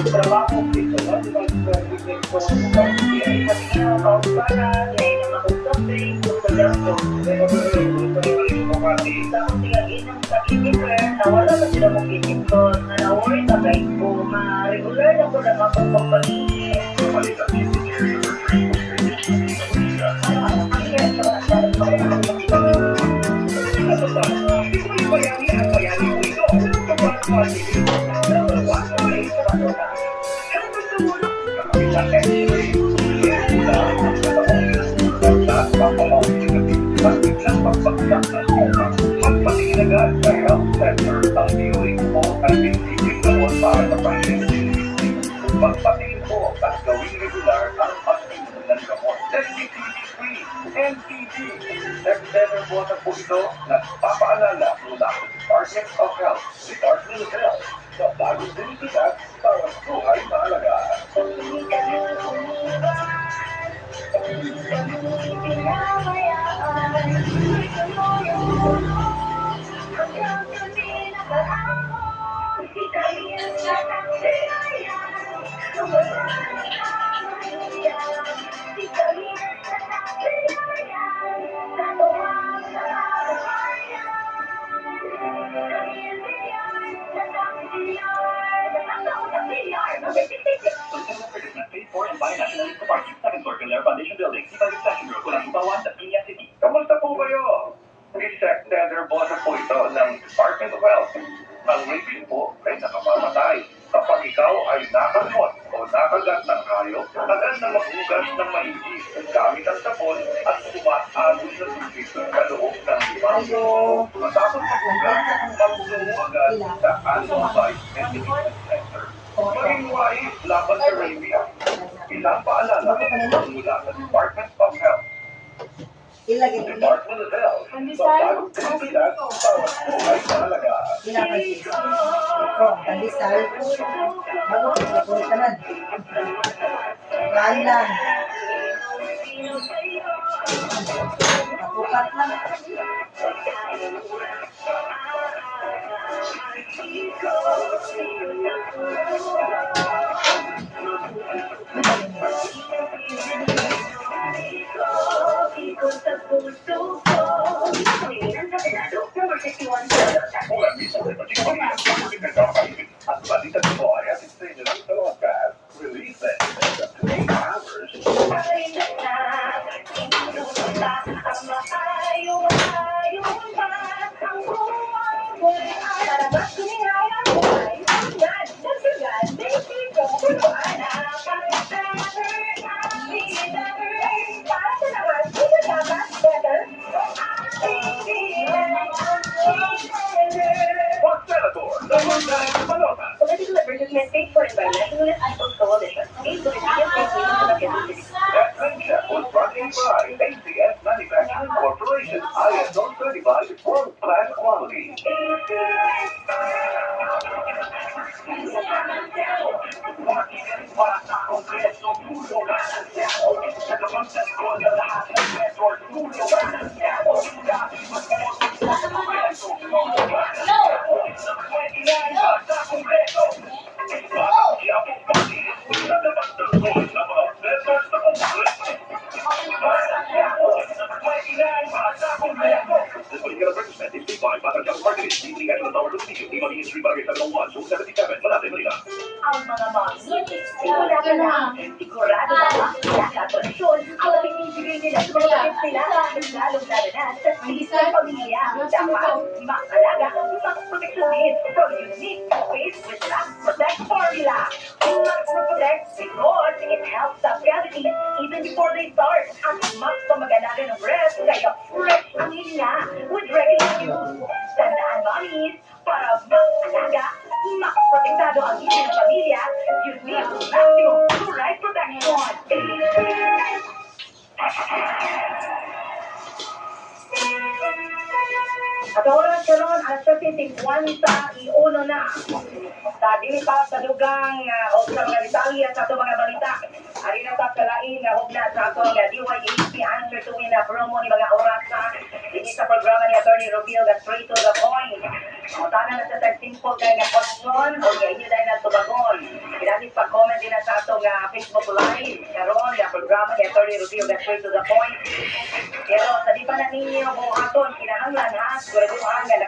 Trabaho dito na wala na sila mong kinikot na na-worry na guys ko ma-regular na ko lang akong company. Magpatingin agad sa health center ang viewing mo at pinipigil gamot para sa pasyente. Magpatingin po at gawing regular ang pag-inom ng gamot. NPTV-free, NPG. Next-level water po ito nagpapaalala mula sa Department of Health, Department of Health, sa bagong dinisidad para buhay mahalaga. Foundation Building, Sipag Station Road, Kulang Ibawan, sa Piña City. Kamusta po kayo? Insect tether bottle po ito ng Department of Health. Ang rabies po ay nakamamatay. Kapag ikaw ay nakamot o nakagat ng hayop, agad na maghugas ng maigi gamit ang sabon at umaagos na tubig sa loob ng limango. Matapos maghugas, magtungo agad sa Animal Medical Center. Maging wais laban sa rabies. Ilang paalala mula sa Department of Health. Department of Health. Sa bagong dinisidad para buhay mahalaga. Pandesal. Bago ko kanan. Kain lang. Kapukat lang. At balita ko ay ating sa inyo ng Talongas. Release it in 8 hours. For Senator, the Monday Balota. Political advertisement for Environmental and Animal Coalition. Aimed to reduce the emissions of That friendship was brought to you by ACS Manufacturing Corporation. ISO certified world-class quality. This was your advertisement is paid by Bata Jump Marketing. Leading edge of the dollar to the issue. Limang Street Barrio 701, 277, Malate, Manila. ang mga mommies. Wala ka na. Sigurado ba ang nakakonsyon ang pinibigay nila sa mga kapit nila lalong-lalo na sa isang pamilya. Dapat makalaga ang mga proteksyonin from unique face with Max Protect formula. Max Protect because it helps stop cavities even before they start. At mas pamag-alaga ng breast kaya fresh ang hininga with regular use. Tandaan mommies, para mag-alaga, mas-protektado ang inyong pamilya, you need maximum fluoride protection. At oras karon ang Strategic 21 sa iuno na. Sa dili pa sa dugang o sa mga detalye sa ato mga balita. Ari na sa kalain nga hugna sa ato nga DYAP answer to win na promo ni mga oras sa ini sa programa ni Attorney Rubio that straight to the point. O tanan na sa simple kay nga question o nga inyo dahil na tubagon. Pinagis pa comment din na sa ato nga Facebook Live karon nga programa ni Attorney Rubio that straight to the point. Pero sa di pa na ninyo buhaton kinahanglan ha siguraduhan nga